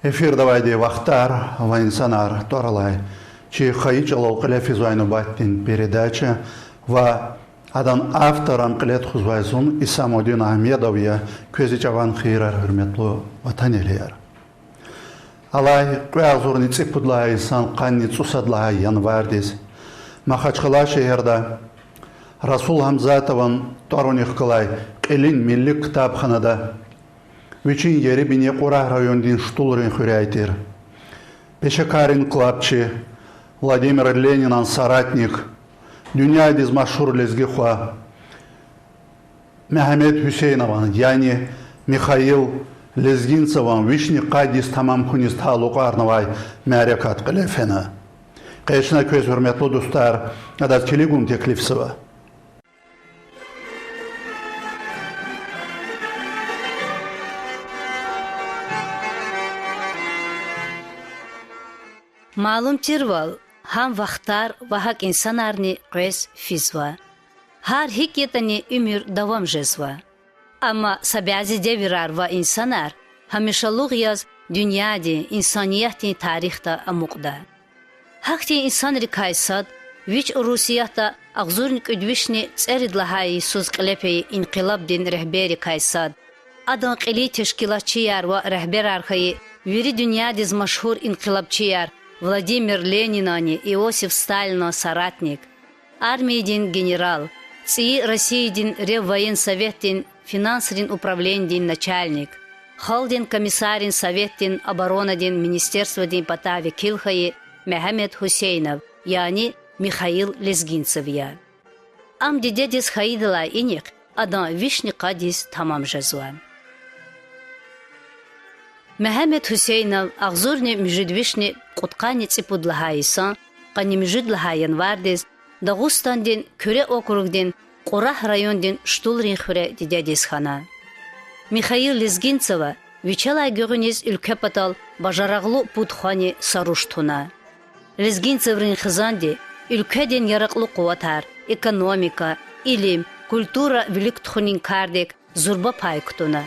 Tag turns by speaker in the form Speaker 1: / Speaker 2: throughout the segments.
Speaker 1: Эфир давайте вахтар, вайнсанар, торалай. Чи хаичал алкалефизуайну баттин передача ва адан автор анкалет хузвайзун Исамудин Ахмедовия көзи чаван хирар хурметлу ватанелер. Алай куязурни ципудлай инсан канни цусадлай январдис. Махачкала шехерда Расул Хамзатован торуних калай элин милли китапханада Вичин ери бине Курах райондин штулрин хуряйтир. Пешекарин клапчи, Владимир Ленинан соратник, Дюняйдиз машхур лезгихуа, Мехамед Хусейнован, яни Михаил Лезгинцеван, Вишни Кадис тамам хунист халукарнавай мярекат калефена. Кайшна көз хурметлу достар, адат келигун теклифсева.
Speaker 2: Малум тирвал, хам вахтар вахак инсанарни қэс физва. Хар хикетани умир давам жезва. Ама сабязи девирар ва инсанар, хамишалуг яз дюняди инсанияти тарихта амуqda. Хакти инсан рикайсад, вич урусияхта агзурник удвишни церидлахаи суз қилепи инқилабдин рехбери кайсад. Адан қили тешкилачияр ва рехбер архаи вири дюнядиз машхур инқилабчияр Владимир Ленинани, Иосиф Сталина соратник, армиядин генерал, ЦИ Россиядин Реввоенсоветтин финансрин управлендин начальник, халдин комиссарин советтин оборонадин министерстводин патави килхаи Мехамед Хусейнов, яни Михаил Лезгинцевья. Ам дедедис хаидала иник, адан вишни кадис тамам жазуа. Мехамед Хусейнов агзурни мижидвишни Куткани ципудлахайсан, кани мижидлахайен вардис, Дагустандин Кюре округдин Курах райондин штулрин хуре дедедис хана. Михаил Лезгинцева вичалай гюринис үлкепатал бажараглу путхани саруштуна. Лезгинцеврин хизанди үлкедин яраклу куватар, экономика, илим, культура великтхунин кардик зурба пайктуна.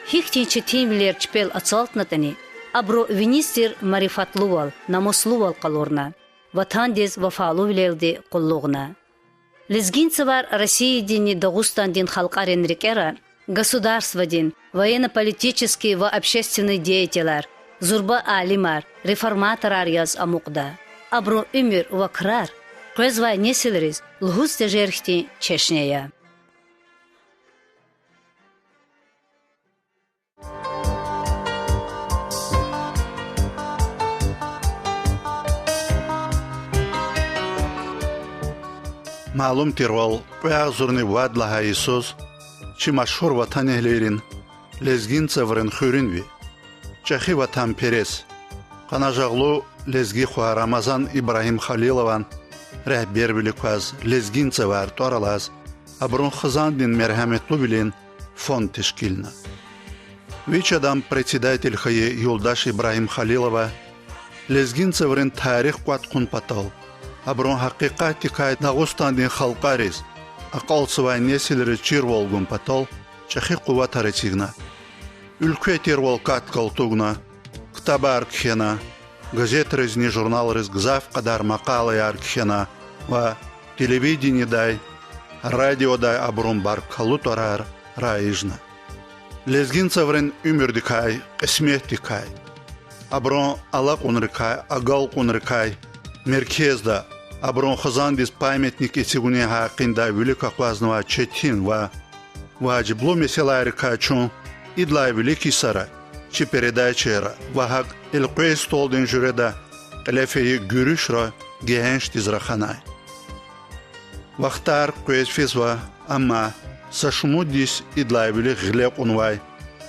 Speaker 2: Хихтинчи тимлер чпел ацалтнатани, абро винистер марифатлувал, намуслувал калурна, ватандиз вафалу вилелди куллугна. Лезгинцевар Россиядини Дагустандин халкарин рикера, государстводин, военно-политический ва общественный деятелар, зурба алимар, реформаторар яз амуqda. Абро умир вакрар, көзвай неселриз, лгус дежерхти чешнея.
Speaker 1: Малум тирвал, куязурни вадлаха Исус, чи машхур ватан эхлерин, Лезгинцеврин хуринви, чахи ватан перес, канажаглу Лезгихуа Рамазан Ибрахим Халилован, рехбер биликваз Лезгинцевар торалаз, абрун хазандин мерхаметлу билин фонд тешкилна. Вич адам председатель хае Юлдаш Ибрахим Халилова, Лезгинцеврин тарих куаткун патал, абрун хақиқати кай Дагустандин халқарис, ақал сывай неселері чирволгун патал, чахи қуват арецигна. Үлкwe тирвол каткал тугна, ктаба аркхена, газетрезни журналрыз гзав қадар мақалы аркхена, ва телевидение дай, радио дай абрун бар калу торар раижна. Лезгинцеврин умирдикай, қисметтикай, абрун алақ унрикай, агал унрикай, меркезда, абрун хазандис памятник исигуне хақинда великоквазного Четин ва ваджиблу меселарика чун идлай великий сара, чи передачера, вахак илквей столдин жюреда, лефеи гюрюшра гехенш тизраханай. Вахтар квейс физва, амма сашумуддис идлай велик глеб унвай,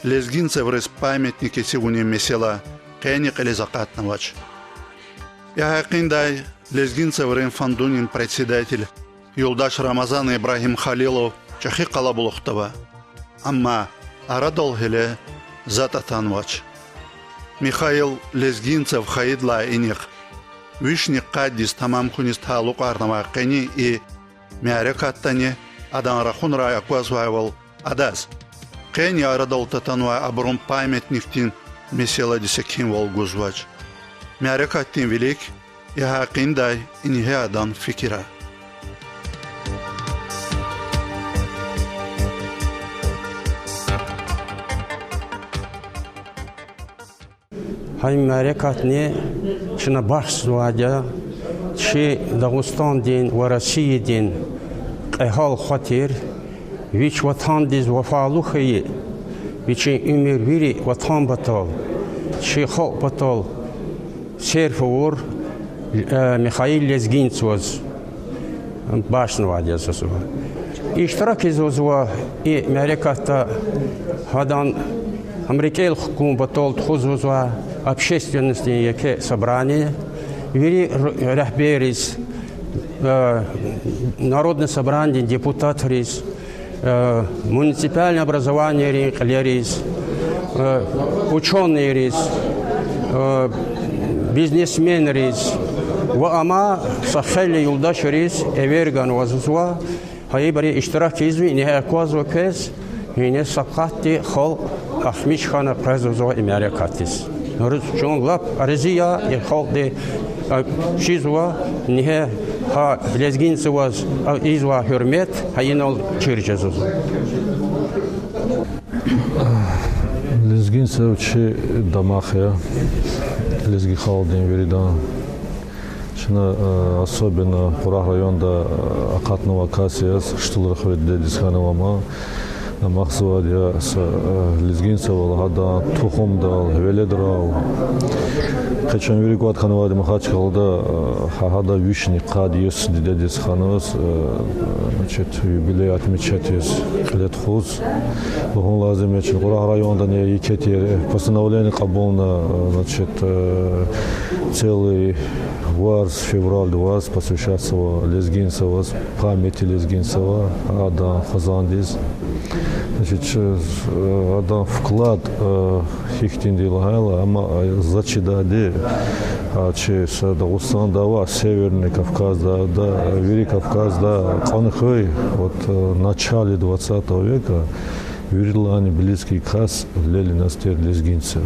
Speaker 1: Лезгинцеврис памятник исигуне месела, кайни кализакатнавач. Я хақиндай Лезгинцеврин фандунин председатель Юлдаш Рамазан Ибрахим Халилов чахи қалабулуқтава. Амма арадол хеле зататанвач. Михаил Лезгинцев хаидла иних. Вишни қаддис тамам хунист халуқ арнава қени и мярекаттани адан рахун рая квазвайвал адаз. Қени арадол татанва абрун памятниктин месела десекин волгузвач. Мярекаттин велик, и хакиндай инхеадан фикира.
Speaker 3: Хай мярекатни чина бахс вадя, чи Дагестан дин ва Россия дин قهال خاطر ویچ وطن دیز وفالو خیلی ویچ امیر ویری وطن بطال چی خاک بطال سرف ور میخائیل لزگینسوز باش نوادی از او اشتراکی زوزوا ای مملکت هدان امریکای حکومت بطال تخوزوزوا общественности яке собрание вери рахберис народное собрание депутаты муниципальное образование рис ученые рис бизнесмены рис وأما صخيل يلداش ريس إيرغان وزوا هاي بري اشتراك يزوي نهاية كواز وكيس هنا سقطتي خال أخميش خانة برزوزوا إماركاتيس نورز جون لاب أرزيا يخال دي شيزوا نهاية ها لزجين سواز إزوا هرمت هينال تشيرجزوز
Speaker 4: لزجين سوتشي دماغيا لزجي خالدين веридан особенно Курах районда акатного кассияс штулрахведде дисхановама махсуадия с лизгинцевал гада тухумдал веледрал качан верикват ханавади махачкалда хагада вишни кадиес диде дисхановас значит юбилей отмечать лет хуз он лазим ячин Курах районда не икетер постановление кабулна значит целый варс февраль 20 посвящается лезгинцева памяти лезгинцева Адам Хазандис. Значит, Адам вклад хихтиндилайла, ама зачидади, че с Дагестан дава Северный Кавказ да Вери Кавказ да Канхой от начала 20 века Вирлани близкий кас Ленинастер лезгинцев.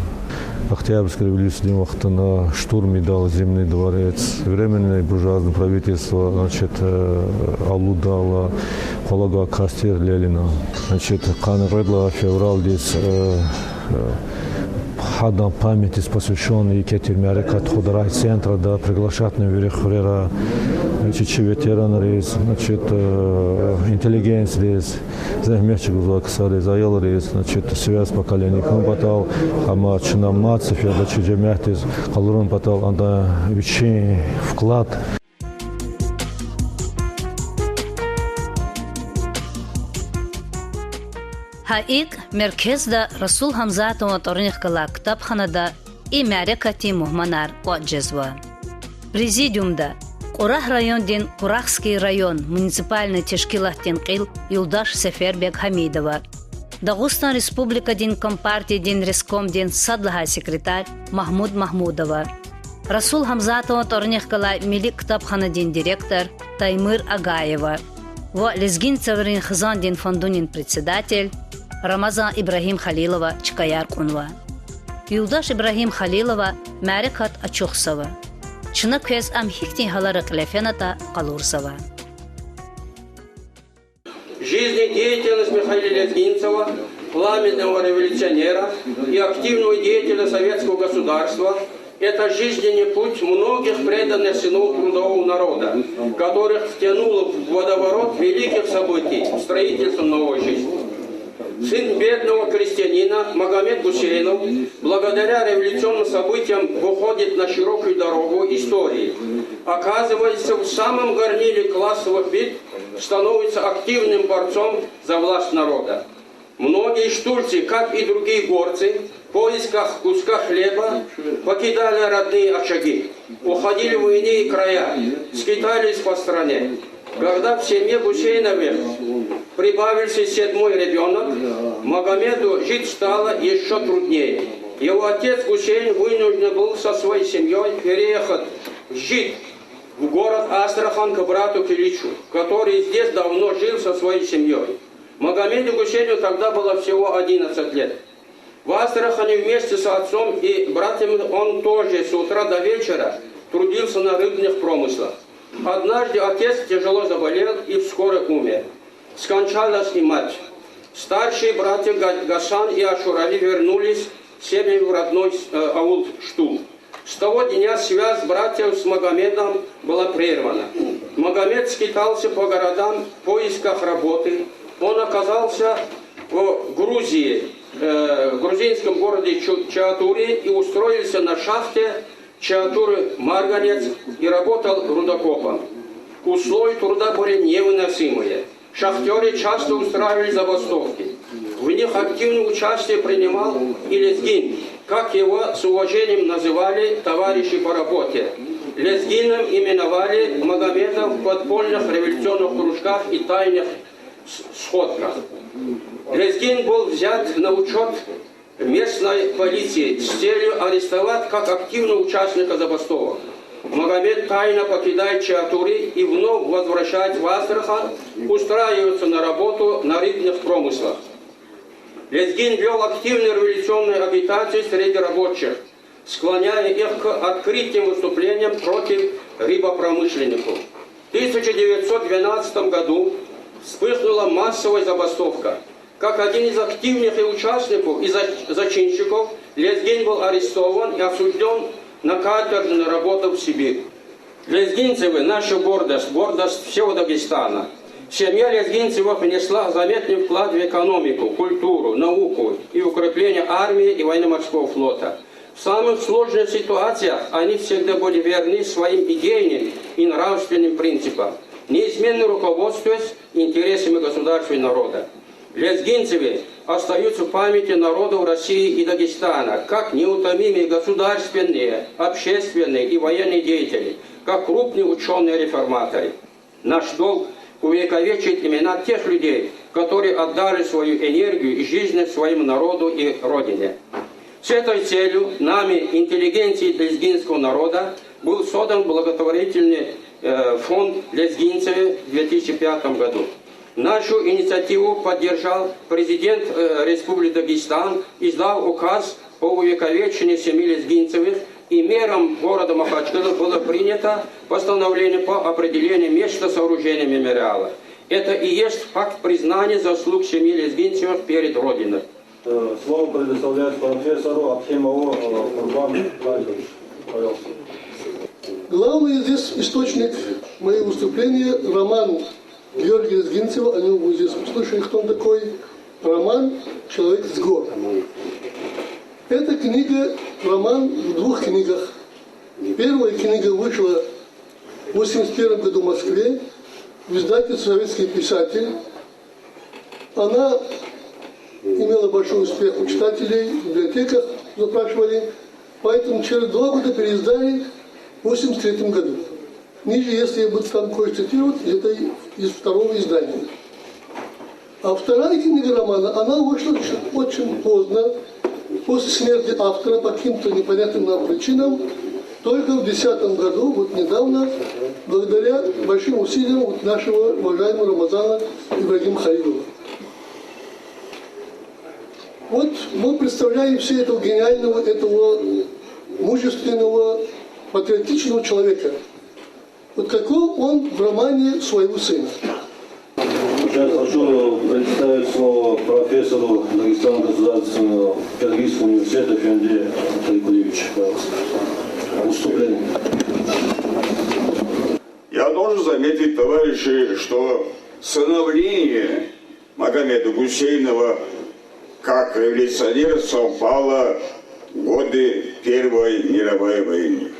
Speaker 4: Октябрьская революция вахтана штурме дал Зимний дворец, временное буржуазное правительство, значит, алудало полага кастер Ленина, значит, канредла февраль здесь хадам памяти посвященный Екатеринбург Хударай центра, да, приглашать на верховера, значит, ветеран рейс, значит, интеллигенс рейс, замечательно глаза заел рейс, значит, связь поколений, он потал, ама чинам нацев, я дачу джемяхтис, калурон потал, анда вещи вклад.
Speaker 2: هايك مركز دا رسول همزات وطريق كلا كتابخانة دا إي معركة مهمنار وجزوة. Президиум да Курах район ден Курахский район муниципальный тешкилат тенқил Юлдаш Сефербек Хамидова. Дагестан Республика ден Компартия ден Реском ден Садлага секретарь Махмуд Махмудова. Расул Хамзатова торних кала Мили китапхана ден директор Таймыр Агаева. Во Лезгинцеврин Хазан ден Фондунин председатель Рамазан Ибрахим Халилова Чкаяр Кунва. Юлдаш Ибрахим Халилова Марикат Ачухсова. Чынакез амхихтин халарак лефената Калурсова.
Speaker 5: Жизнедеятельность Михаила Лезгинцева, пламенного революционера и активного деятеля советского государства – это жизненный путь многих преданных сынов трудового народа, которых втянуло в водоворот великих событий строительства новой жизни. Сын бедного крестьянина Магомед Гусейнов, благодаря революционным событиям, выходит на широкую дорогу истории. Оказывается, в самом горниле классовых битв становится активным борцом за власть народа. Многие штульцы, как и другие горцы, в поисках куска хлеба покидали родные очаги, уходили в иные края, скитались по стране. Когда в семье Гусейновых прибавился 7-й ребенок, Магомеду жить стало еще труднее. Его отец Гусейн вынужден был со своей семьей переехать жить в город Астрахан к брату Киличу, который здесь давно жил со своей семьей. Магомеду Гусейну тогда было всего 11 лет. В Астрахани вместе с отцом и братьями он тоже с утра до вечера трудился на рыбных промыслах. Однажды отец тяжело заболел и вскоре умер. Скончалась и мать. Старшие братья Гасан и Ашурали вернулись к себе в родной аул Штул. С того дня связь братьев с Магомедом была прервана. Магомед скитался по городам в поисках работы. Он оказался в Грузии, в грузинском городе Чаатуре и устроился на шахте Чаатуры Марганец и работал рудокопом. Условия труда были невыносимые. Шахтеры часто устраивали забастовки. В них активное участие принимал и Лезгин, как его с уважением называли товарищи по работе. Лезгином именовали Магомеда в подпольных революционных кружках и тайных сходках. Лезгин был взят на учет местной полиции с целью арестовать как активного участника забастовок. Магомед тайно покидает Чаатуры и вновь возвращается в Астрахань, устраивается на работу на рыбных промыслах. Лезгин вел активную революционную агитацию среди рабочих, склоняя их к открытым выступлениям против рыбопромышленников. В 1912 году вспыхнула массовая забастовка. Как один из активных участников и зачинщиков, Лезгин был арестован и осужден на каторжную работу в Сибирь. Лезгинцевы – наша гордость, гордость всего Дагестана. Семья Лезгинцевых внесла заметный вклад в экономику, культуру, науку и укрепление армии и военно-морского флота. В самых сложных ситуациях они всегда были верны своим идейным и нравственным принципам, неизменно руководствуясь интересами государства и народа. Лезгинцевы остаются в памяти народов России и Дагестана как неутомимые государственные, общественные и военные деятели, как крупные ученые-реформаторы. Наш долг – увековечить имена тех людей, которые отдали свою энергию и жизнь своему народу и родине. С этой целью нами, интеллигенцией лезгинского народа, был создан благотворительный фонд Лезгинцевы в 2005 году. Нашу инициативу поддержал президент Республики Дагестан, издал указ о увековечении семьи Лезгинцевых, и мерам города Махачкала было принято постановление по определению места сооружения мемориала. Это и есть факт признания заслуг семьи Лезгинцевых перед Родиной.
Speaker 6: Слово предоставляет профессору Абхемову Курбану Владимировичу. Пожалуйста.
Speaker 7: Главный здесь источник моего выступления – роман Георгия Лезгинцева. О нем вы здесь услышали, кто он такой. Роман «Человек с гор». Эта книга, роман в двух книгах. Первая книга вышла в 1981 году в Москве в издательстве «Советский писатель». Она имела большой успех у читателей, в библиотеках запрашивали. Поэтому через 2 года переиздали в 1983 году. Ниже, если я буду там кое цитировать, это из второго издания. А вторая книга романа, она вышла очень поздно, после смерти автора по каким-то непонятным нам причинам, только в 2010 году, вот недавно, благодаря большим усилиям нашего уважаемого Рамазана Ибрагима Халилова. Вот мы представляем все этого гениального, этого мужественного, патриотичного человека. Вот какой он в романе своего сына.
Speaker 6: Сейчас хочу представить слово профессору Дагестанского государственного педагогического университета Фенде Таликулевичу. Выступление.
Speaker 8: Я должен заметить, товарищи, что становление Магомеда Гусейнова как революционера совпало в годы Первой мировой войны.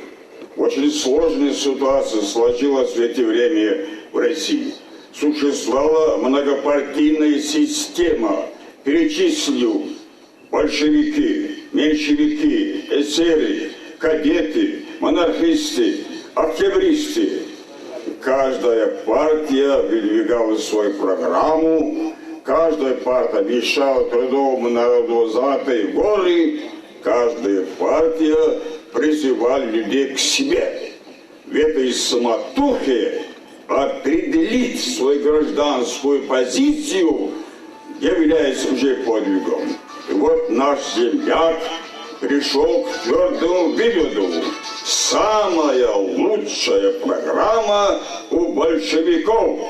Speaker 8: Очень сложная ситуация сложилась в это время в России. Существовала многопартийная система. Перечислю: большевики, меньшевики, эсеры, кадеты, монархисты, октябристы. Каждая партия выдвигала свою программу, каждая партия обещала трудовому народу золотые горы, каждая партия призывала людей к себе. В этой самотухе определить свою гражданскую позицию является уже подвигом. И вот наш земляк пришел к твердому выводу. Самая лучшая программа у большевиков.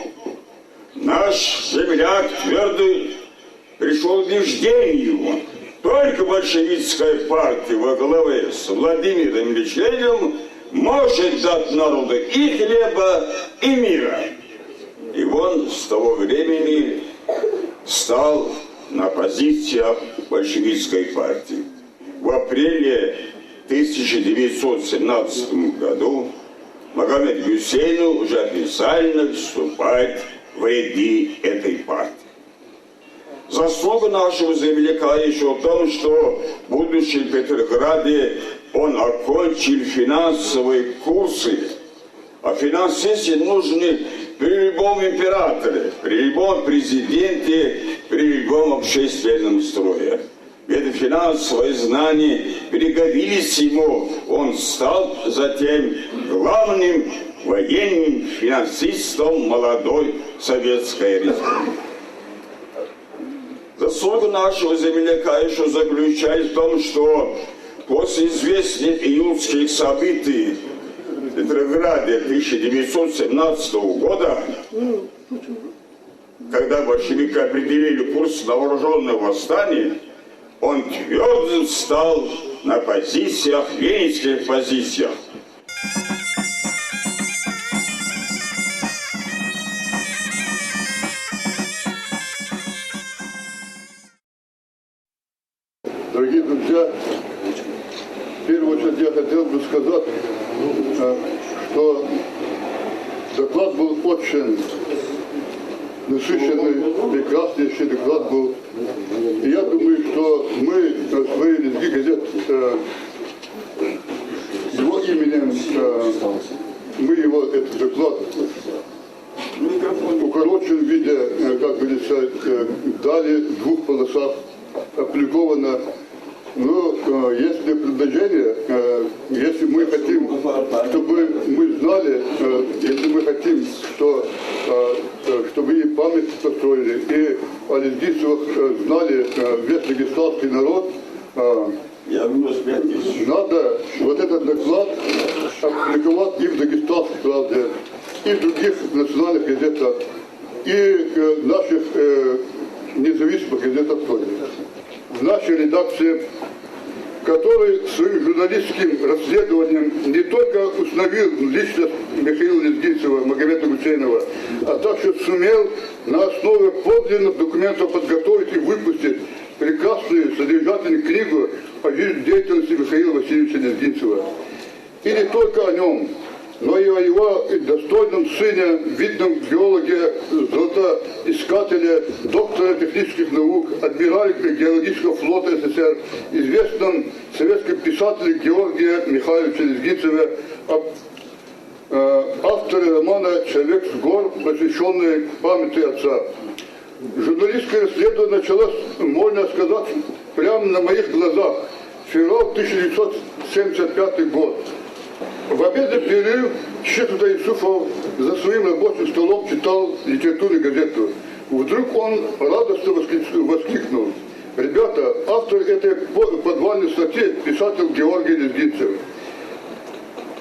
Speaker 8: Наш земляк твердый пришел к убеждению. Только большевистская партия во главе с Владимиром Ильичем Лениным может дать народу и хлеба, и мира. И он с того времени стал на позициях большевистской партии. В апреле 1917 году Магомед Гюсейнов уже официально вступает в ряды этой партии. Заслуга нашего земляка еще в том, что, будучи в Петрограде, он окончил финансовые курсы. А финансисты нужны при любом императоре, при любом президенте, при любом общественном строе. Это финансовые знания пригодились ему. Он стал затем главным военным финансистом молодой Советской Республики. Заслуга нашего земляка еще заключается в том, что после известных июльских событий в Петрограде 1917 года, когда большевики определили курс на вооруженное восстание, он твердо встал на позициях, ленинских позициях.
Speaker 9: Дорогие друзья, в первую очередь я хотел бы сказать, что доклад был очень насыщенный, прекраснейший доклад был. И я думаю, что мы в своей лезги газет его именем, мы его, этот доклад, в укороченном виде, как говорится, дали в двух полосах, опубликовано. Но есть предложение, если мы хотим, чтобы мы знали, если мы хотим, чтобы и память построили, и о Лезгинцевых знали весь дагестанский народ, надо вот этот доклад опубликовать и в «Дагестанской правде», и в других национальных газетах, и в наших независимых газетах тоже. В нашей редакции, который своим журналистским расследованием не только установил личность Михаила Лезгинцева, Магомеда Гусейнова, а также сумел на основе подлинных документов подготовить и выпустить прекрасную содержательную книгу о жизнедеятельности Михаила Васильевича Лезгинцева. И не только о нем, но и о его достойном сыне, видном геологе, золотоискателе, доктора технических наук, адмирале геологического флота СССР, известном советском писателе Георгия Михайловича Лезгинцеве, авторе романа «Человек с гор», посвященный памяти отца. Журналистское расследование началось, можно сказать, прямо на моих глазах. Февраль 1975 год. В обеденный перерыв Шехуда Юсупов за своим рабочим столом читал литературную газету. Вдруг он радостно воскликнул: «Ребята, автор этой подвальной статьи – писатель Георгий Лезгинцев.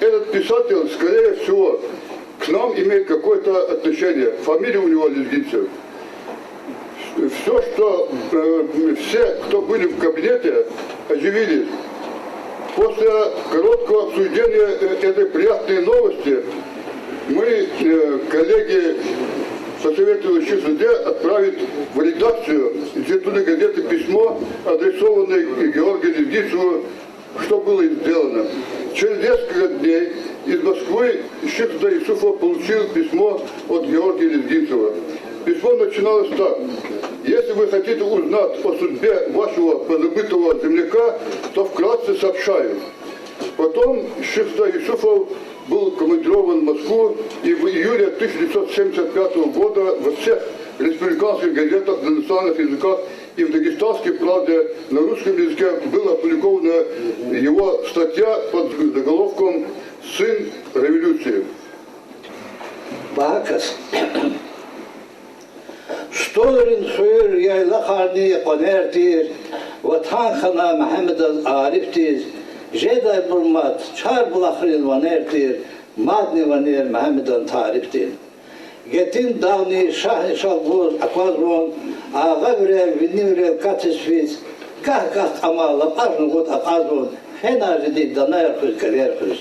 Speaker 9: Этот писатель, скорее всего, к нам имеет какое-то отношение. Фамилия у него Лезгинцев». Все, кто были в кабинете, оживились. После короткого обсуждения этой приятной новости мы, коллеги, посоветовали ЧСД отправить в редакцию литературной газеты письмо, адресованное Георгию Лезгинцеву, что было сделано. Через несколько дней из Москвы ЧСД Юсупов получил письмо от Георгия Лезгинцева. Письмо начиналось так: «Если вы хотите узнать о судьбе вашего позабытого земляка, то вкратце сообщаю». Потом Шехзада Юсупов был командирован в Москву, и в июле 1975 года во всех республиканских газетах на национальных языках и в «Дагестанской правде» на русском языке была опубликована его статья под заголовком «Сын революции».
Speaker 10: Stollerin suur ja laharni ja konertir Vatan xana Muhammed Arif'tir, Jeda Burmat, Çar Bulakhril Vaner'tir, Madni Vaner Muhammed'an tariftir. Getin dağni şah şalbuz akvazron, ağa vrel, vinni vrel, katisfiz, kah kah amala, parnu gut akazron, henarı di danar kız kariyer kız.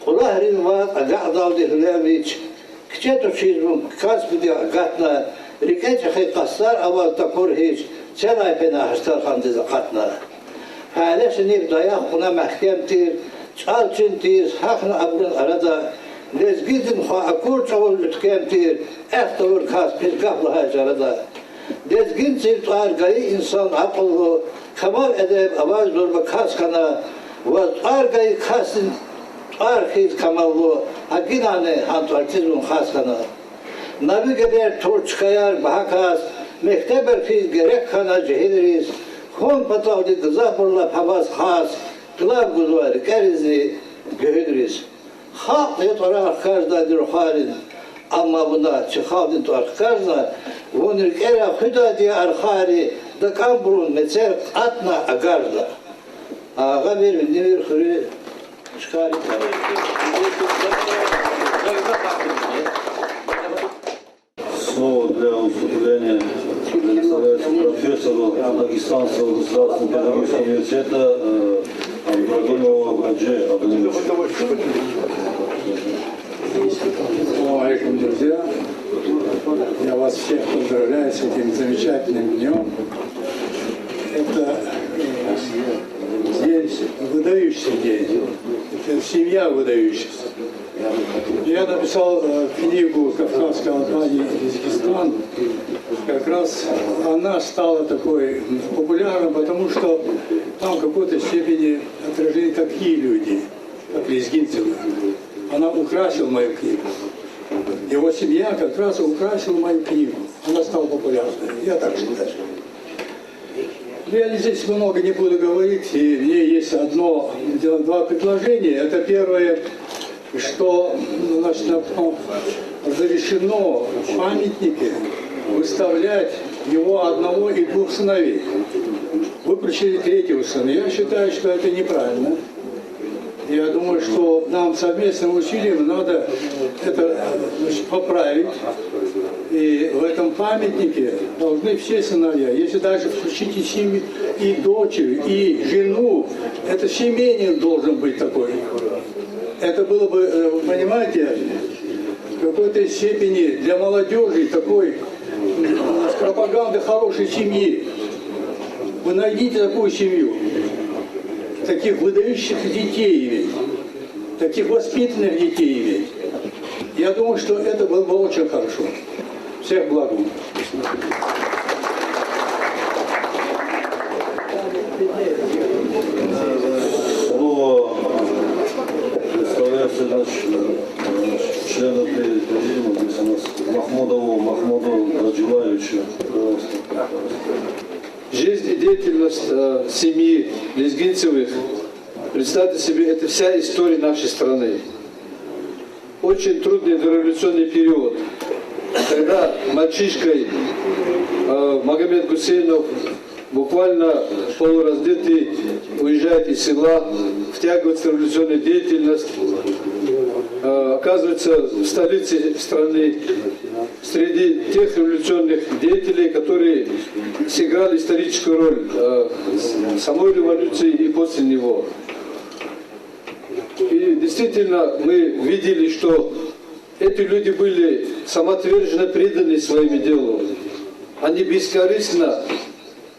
Speaker 10: Kulahrin vat aga'davdi hüleviç, kçetu çizmum, kasbidi agatna, rikeç hakikaslar aval takur hiç, çelay pena hastar khandiz akatna. Haleşini dayak buna mahkemtir, çalçıntir, hakna abrın arada, lezgidin akur çavul lütkemtir, ehtavur kas pizgahlı hacarada. Lezgin çift argayı insan akıllı, kamal edeb avaz zorba kaskana, ve argayı kasın arkiz kamallı, hakinane hantuartizmun kaskana. Nabi geder tur çıkayar bahakas, mekteber fiz gerek kana cehiliriz, kon patavdi gızaburla pabaz khas, gılab guzuari kerizni göhüliriz. Halk et olarak karşıdadır harin, ama buna çıkaldın tu arkarzna, vonir era hüda diye arkari, da kamburun meçer atna agarda. Ağa bir nevir hürü çıkarı.
Speaker 6: Слово для выступления предоставляется профессору Дагестанского государственного педагогического университета Абдрагимову Гаджи Абдуловичу.
Speaker 11: Ассаламу алейкум, друзья. Я вас всех поздравляю с этим замечательным днем. Это день, выдающийся день. Это семья выдающаяся. Я написал книгу «Кавказская Албания и Узбекистан». Как раз она стала такой популярной, потому что там в какой-то степени отражены такие люди, как Лезгинцев. Она украсила мою книгу. Его семья как раз украсила мою книгу. Она стала популярной. Я так считаю. Я здесь много не буду говорить. И мне есть два предложения. Это первое, что значит, разрешено в памятнике выставлять его одного и двух сыновей. Выключили третьего сына. Я считаю, что это неправильно. Я думаю, что нам совместным усилием надо это поправить. И в этом памятнике должны все сыновья, если даже включить и семью, и дочерь, и жену, это семейный должен быть такой. Это было бы, вы понимаете, в какой-то степени для молодежи такой пропаганды хорошей семьи. Вы найдите такую семью, таких выдающихся детей иметь, таких воспитанных детей иметь. Я думаю, что это было бы очень хорошо. Всех благ.
Speaker 6: Слово представляется члену президиума, здесь у нас Махмуду Раджилаевичу.
Speaker 12: Жизнь и деятельность семьи Лезгинцевых, представьте себе, это вся история нашей страны. Очень трудный дореволюционный период, когда мальчишкой Магомед Гусейнов буквально полураздетый уезжает из села, втягивается в революционную деятельность, оказывается в столице страны, среди тех революционных деятелей, которые сыграли историческую роль самой революции и после него. И действительно мы видели, что эти люди были самоотверженно преданы своему делу. Они бескорыстно,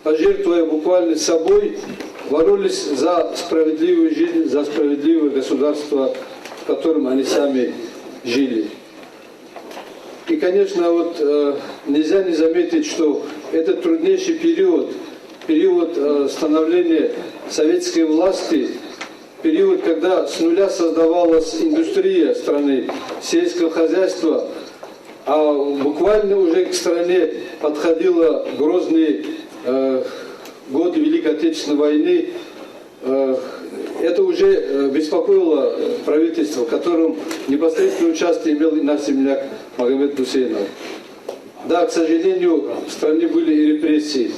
Speaker 12: пожертвуя буквально собой, боролись за справедливую жизнь, за справедливое государство, в котором они сами жили. И, конечно, нельзя не заметить, что это труднейший период становления советской власти, период, когда с нуля создавалась индустрия страны, сельское хозяйство, а буквально уже к стране подходило грозные годы Великой Отечественной войны. Это уже беспокоило правительство, в котором непосредственное участие имел и наш земляк Магомед Гусейнов. Да, к сожалению, в стране были и репрессии.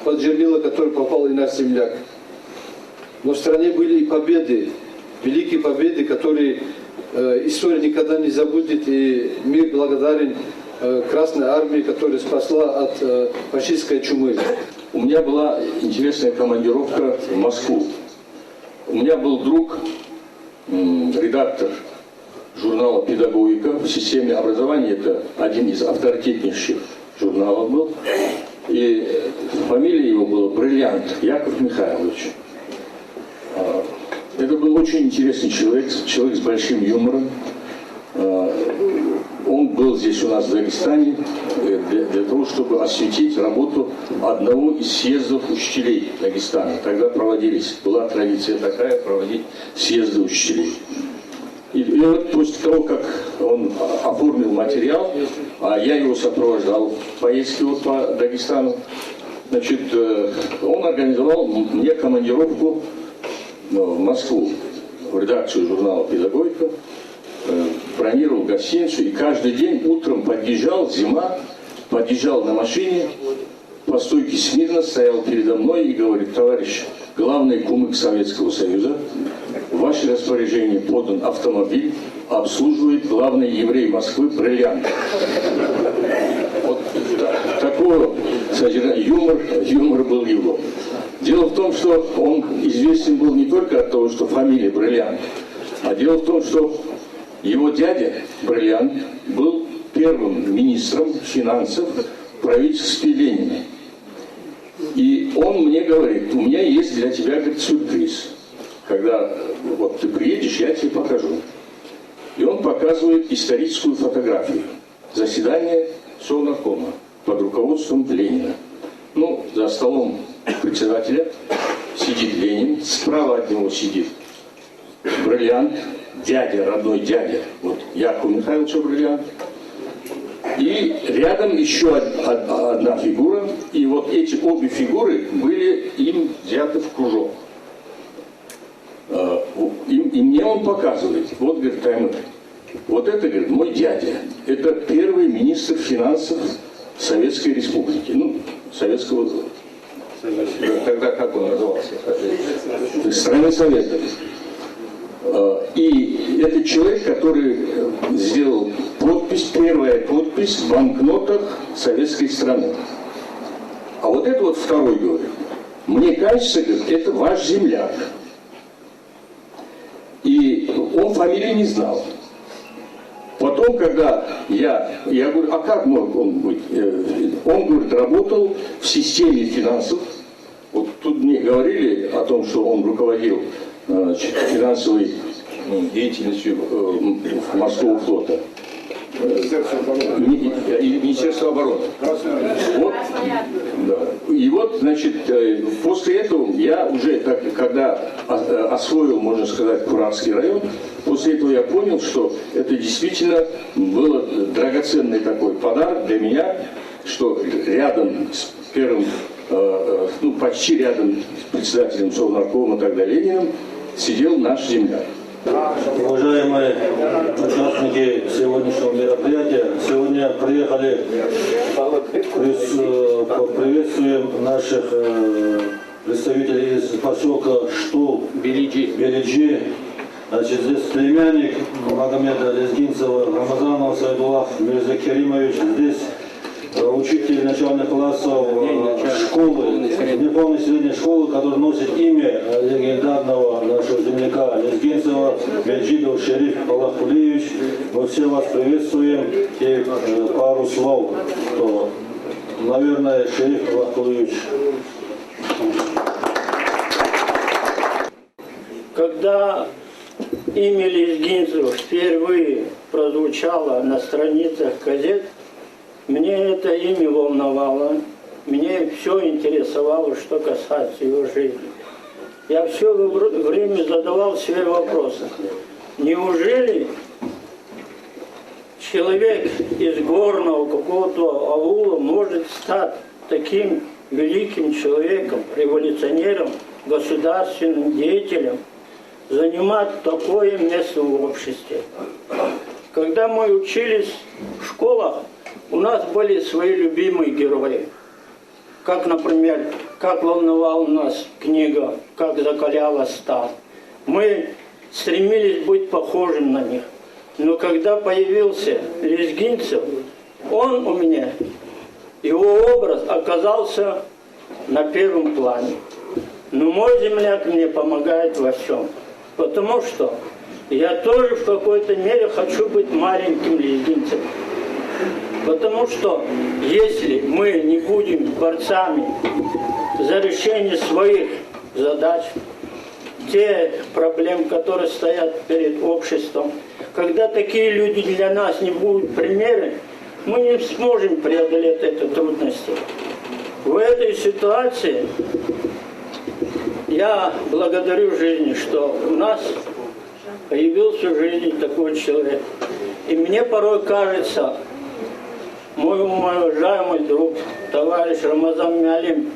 Speaker 12: под жернила, который попал и наш земляк. Но в стране были и победы, великие победы, которые история никогда не забудет, и мир благодарен Красной Армии, которая спасла от фашистской чумы.
Speaker 13: У меня была интересная командировка в Москву. У меня был друг, редактор журнала «Педагогика» в системе образования. Это один из авторитетнейших журналов был. И фамилия его была Бриллиант Яков Михайлович. Это был очень интересный человек с большим юмором. Он был здесь у нас в Дагестане для того, чтобы осветить работу одного из съездов учителей Дагестана. Тогда была традиция такая, проводить съезды учителей. И вот после того, как он оформил материал, а я его сопровождал в поездке по Дагестану, значит, он организовал мне командировку в Москву, в редакцию журнала «Педагогика», бронировал гостиницу и каждый день утром подъезжал на машине, по стойке смирно стоял передо мной и говорит: товарищ, главный кумык Советского Союза, в ваше распоряжение подан автомобиль, обслуживает главный еврей Москвы Бриллиант. Вот такого юмор был его. Дело в том, что он известен был не только от того, что фамилия Бриллиант, а дело в том, что его дядя Бриллиант был первым министром финансов в правительстве Ленина. И он мне говорит: у меня есть для тебя, говорит, сюрприз. Когда вот ты приедешь, я тебе покажу. И он показывает историческую фотографию. Заседание Совнаркома под руководством Ленина. Ну, за столом председателя сидит Ленин, справа от него сидит Бриллиант, родной дядя, вот Якова Михайловича Бриллиант. И рядом еще одна фигура, и вот эти обе фигуры были им взяты в кружок. И мне он показывает: вот, говорит, Таймыр, вот это, говорит, мой дядя, это первый министр финансов Советской Республики, Советского, тогда как он назывался? Страны Советов. И это человек, который сделал первая подпись в банкнотах советской страны. А вот это вот второй говорит: мне кажется, говорит, это ваш земляк. И он фамилии не знал. Потом, когда я говорю: а как мог он быть? Он, говорит, работал в системе финансов. Вот тут мне говорили о том, что он руководил финансовой деятельностью морского флота. Министерство обороны. Вот, да. И вот, значит, после этого я уже, когда освоил, можно сказать, Куравский район, после этого я понял, что это действительно был драгоценный такой подарок для меня, что рядом с первым, почти рядом с председателем Совнаркома, тогда Лениным, сидел наш земляк.
Speaker 6: Уважаемые участники сегодняшнего мероприятия, сегодня приехали, приветствуем наших представителей из поселка Штул, Белиджи. Значит, здесь племянник Магомеда Лезгинцева, Рамазанова Сайдулах Мирзакеримович, здесь учитель начальных классов школы, неполной средней школы, который носит имя легендарного нашего земляка Лезгинцева, Бельджидов Шериф Аллахулиевич. Мы все вас приветствуем. И пару слов, то, наверное, Шериф Аллахулиевич.
Speaker 14: Когда имя Лезгинцева впервые прозвучало на страницах газет, мне это имя волновало, мне все интересовало, что касается его жизни. Я все время задавал себе вопросы. Неужели человек из горного какого-то аула может стать таким великим человеком, революционером, государственным деятелем, занимать такое место в обществе? Когда мы учились в школах, у нас были свои любимые герои. как, например, как волновала нас книга, как закаляла сталь. Мы стремились быть похожим на них. Но когда появился Лезгинцев, он у меня, его образ оказался на первом плане. Но мой земляк мне помогает во всем. Потому что я тоже в какой-то мере хочу быть маленьким Лезгинцевым. Потому что если мы не будем борцами за решение своих задач, те проблем, которые стоят перед обществом, когда такие люди для нас не будут примеры, мы не сможем преодолеть эти трудности. В этой ситуации я благодарю жизни, что у нас появился в жизни такой человек. И мне порой кажется, мой уважаемый друг, товарищ Рамазан Миалим,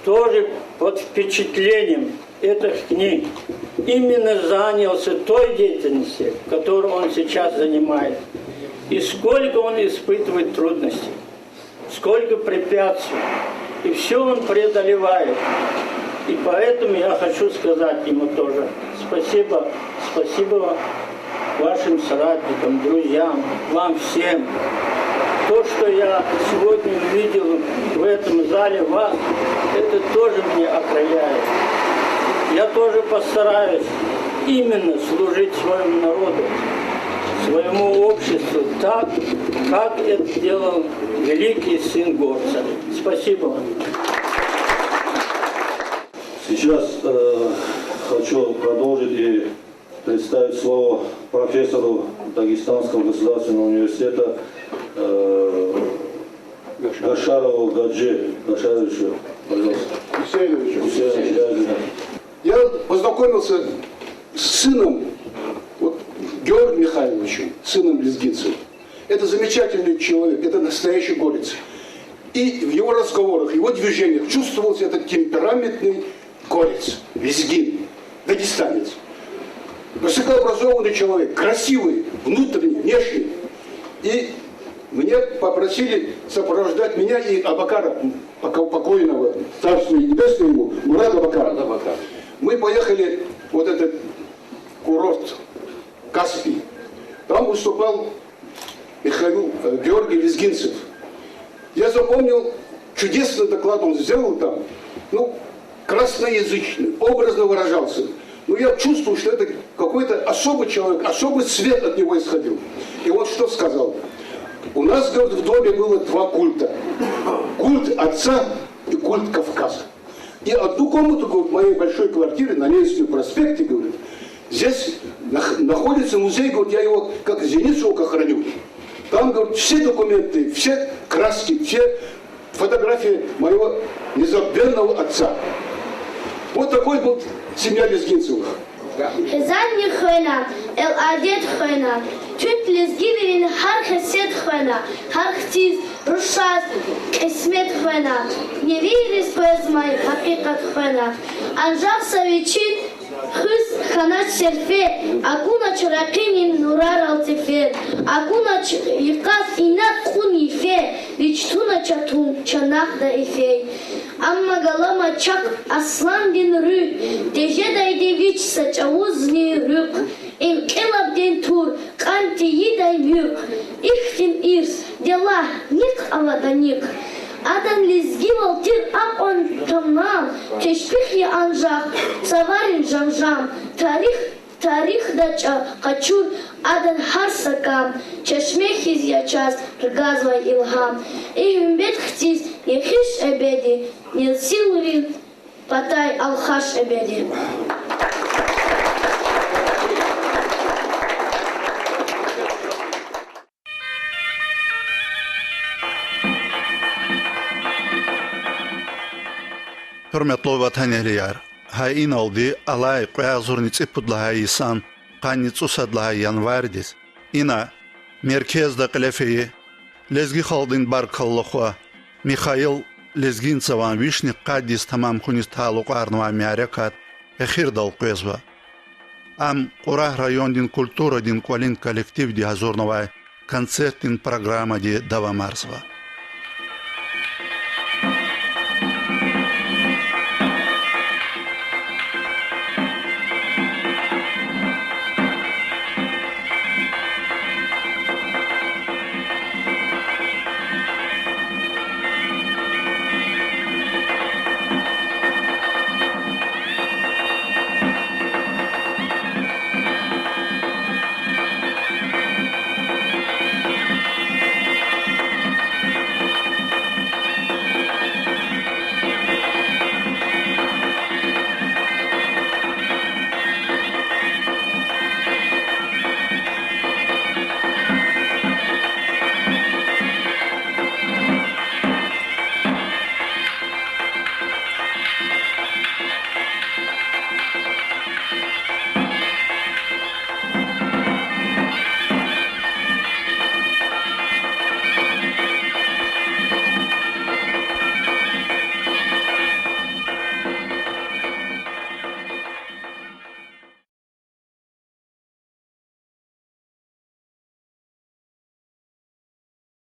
Speaker 14: тоже под впечатлением этих книг именно занялся той деятельностью, которую он сейчас занимает. И сколько он испытывает трудностей, сколько препятствий. И все он преодолевает. И поэтому я хочу сказать ему тоже спасибо. Спасибо вашим соратникам, друзьям, вам всем. То, что я сегодня увидел в этом зале вас, это тоже меня окрыляет. Я тоже постараюсь именно служить своему народу, своему обществу так, как это делал великий сын горца. Спасибо вам.
Speaker 6: Сейчас хочу продолжить и представить слово профессору Дагестанского государственного университета Гашарову Гаджи. Гашаровичу, пожалуйста.
Speaker 15: Хусейновичу. Я познакомился с сыном Георгием Михайловичем, сыном Лезгинцева. Это замечательный человек, это настоящий горец. И в его разговорах, в его движениях чувствовался этот темпераментный горец, лезгин, дагестанец. Высокообразованный человек, красивый, внутренний, внешний. И мне попросили сопровождать меня и Абакара, покойного, царство небесное ему, Мурада Абакара. Мы поехали вот этот курорт Каспий. Там выступал Георгий Лезгинцев. Я запомнил, чудесный доклад он сделал там. Красноязычный, образно выражался. Но я чувствую, что это какой-то особый человек, особый свет от него исходил. И вот что сказал. У нас, говорит, в доме было два культа. Культ отца и культ Кавказа. И одну комнату, говорит, в моей большой квартире на Ленинском проспекте, говорит, здесь находится музей, говорит, я его как зеницу ока храню. Там, говорит, все документы, все краски, все фотографии моего незабвенного отца. Вот такой был семья Лезгинцевых.
Speaker 16: Хезанни хойна, эл адет хойна, чуть лезгиневин хар хесет хойна, хар хтиз, рушаз, кесмет хойна, не верис поэзмай, хакикат хойна, анжав савичин, хыс ханат серфе, акуна чаракинин нурар алтифе, акуна якас инат кун ифе, вичтуна чатун чанах да ифей. Амма галама чак аслан дин ры, теже дайде вич сачауzni рюк, им келаб дин тур, канти yiday мюк, ихтин ирс, дела ник аладаник. Адан лезгивал тир ак он тамнал, чешпих я анжах, саварин жамжам, тарих дача качур, адан харсакам, чешмехиз ячас, ргазвай илхам. Ихмбет хтиз, ехиш эбеди, нилсилурин, патай алхаш эбеди.
Speaker 1: Hürmetli vatan ehliyar, hain oldu, alay qoyazurni ципудlaha isan, qannic usadlaha yanvardis. İna, merkezde qilefeyi, lezgi xaldin barkallıqwa, Mikhail Lezgintsevan vishni qaddis tamam kunis taluqarnva miarekat, ехир дал qoyazva. Am Qurah rayondin kultura din kolin kollektiv di hazornova koncertin programa di Dava Marsva.